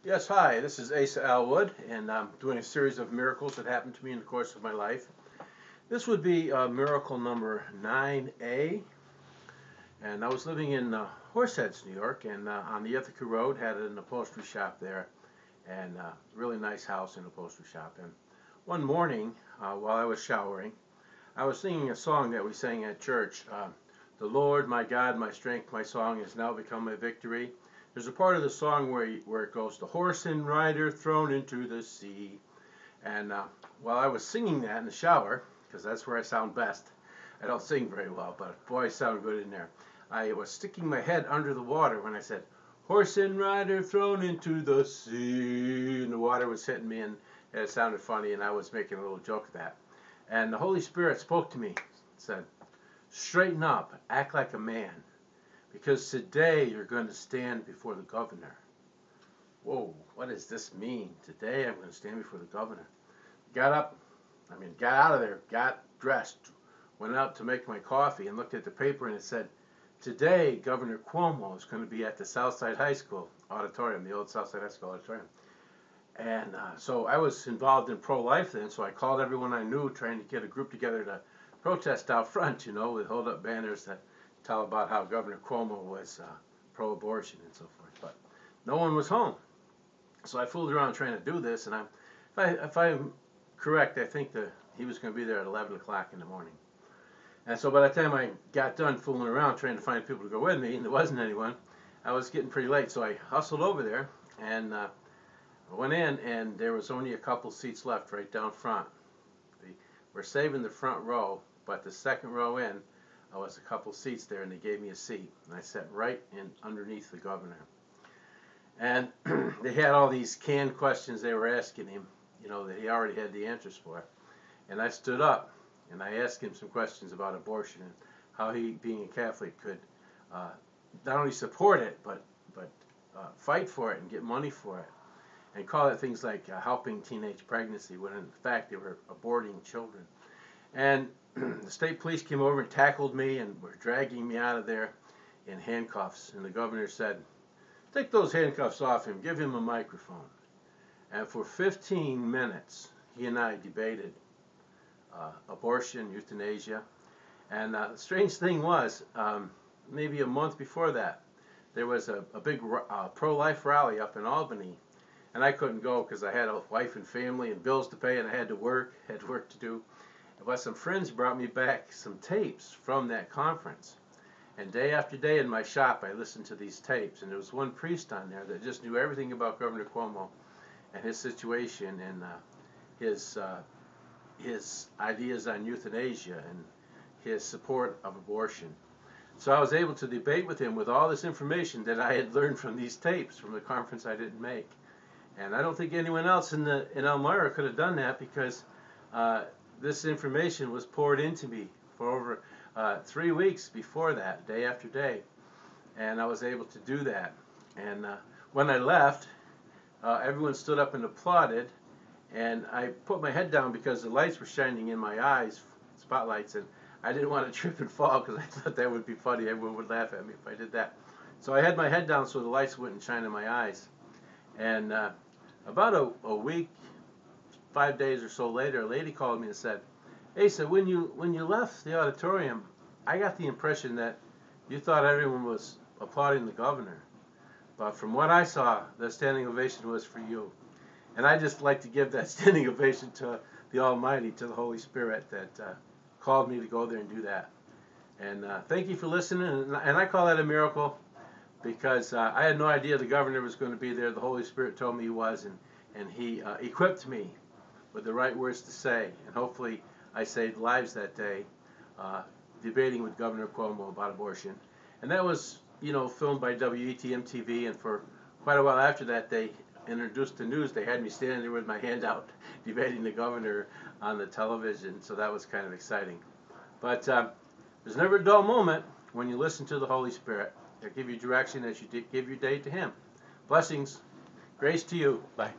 Yes, hi, this is Asa Alwood, and I'm doing a series of miracles that happened to me in the course of my life. This would be miracle number 9A, and I was living in Horseheads, New York, and on the Ithaca Road had an upholstery shop there, and really nice house and upholstery shop. And one morning, while I was showering, I was singing a song that we sang at church. The Lord, my God, my strength, my song has now become my victory. There's a part of the song where it goes, the horse and rider thrown into the sea. And while I was singing that in the shower, because that's where I sound best, I don't sing very well, but boy, I sound good in there. I was sticking my head under the water when I said, horse and rider thrown into the sea. And the water was hitting me, and it sounded funny, and I was making a little joke of that. And the Holy Spirit spoke to me, said, straighten up, act like a man, because today you're going to stand before the governor. Whoa, what does this mean? Today I'm going to stand before the governor. Got out of there, got dressed, went out to make my coffee and looked at the paper, and it said, today Governor Cuomo is going to be at the Southside High School auditorium, the old Southside High School auditorium. And so I was involved in pro-life then, so I called everyone I knew, trying to get a group together to protest out front, with hold up banners that tell about how Governor Cuomo was pro-abortion and so forth. But no one was home. So I fooled around trying to do this, and if I'm correct, I think that he was going to be there at 11 o'clock in the morning. And so by the time I got done fooling around trying to find people to go with me, and there wasn't anyone, I was getting pretty late. So I hustled over there, and went in, and there was only a couple seats left right down front. We're saving the front row, but the second row in, I was a couple seats there, and they gave me a seat. And I sat right in underneath the governor. And they had all these canned questions they were asking him, that he already had the answers for. And I stood up, and I asked him some questions about abortion and how he, being a Catholic, could not only support it, but fight for it and get money for it. And call it things like helping teenage pregnancy, when in fact they were aborting children. And the state police came over and tackled me and were dragging me out of there in handcuffs. And the governor said, take those handcuffs off him, give him a microphone. And for 15 minutes, he and I debated abortion, euthanasia. And the strange thing was, maybe a month before that, there was a big pro-life rally up in Albany. And I couldn't go because I had a wife and family and bills to pay, and I had work to do. But some friends brought me back some tapes from that conference. And day after day in my shop, I listened to these tapes. And there was one priest on there that just knew everything about Governor Cuomo and his situation and his ideas on euthanasia and his support of abortion. So I was able to debate with him with all this information that I had learned from these tapes from the conference I didn't make. And I don't think anyone else in Elmira could have done that, because this information was poured into me for over 3 weeks before that, day after day. And I was able to do that. And when I left, everyone stood up and applauded. And I put my head down because the lights were shining in my eyes, spotlights, and I didn't want to trip and fall because I thought that would be funny. Everyone would laugh at me if I did that. So I had my head down so the lights wouldn't shine in my eyes. And about a week, 5 days or so later, a lady called me and said, Asa, when you left the auditorium, I got the impression that you thought everyone was applauding the governor. But from what I saw, the standing ovation was for you. And I just like to give that standing ovation to the Almighty, to the Holy Spirit that called me to go there and do that. And thank you for listening. And I call that a miracle, because I had no idea the governor was going to be there. The Holy Spirit told me he was, and he equipped me with the right words to say. And hopefully I saved lives that day, debating with Governor Cuomo about abortion. And that was, filmed by WETM-TV, and for quite a while after that, they introduced the news. They had me standing there with my hand out, debating the governor on the television, so that was kind of exciting. But there's never a dull moment when you listen to the Holy Spirit. He'll give you direction as you give your day to Him. Blessings. Grace to you. Bye.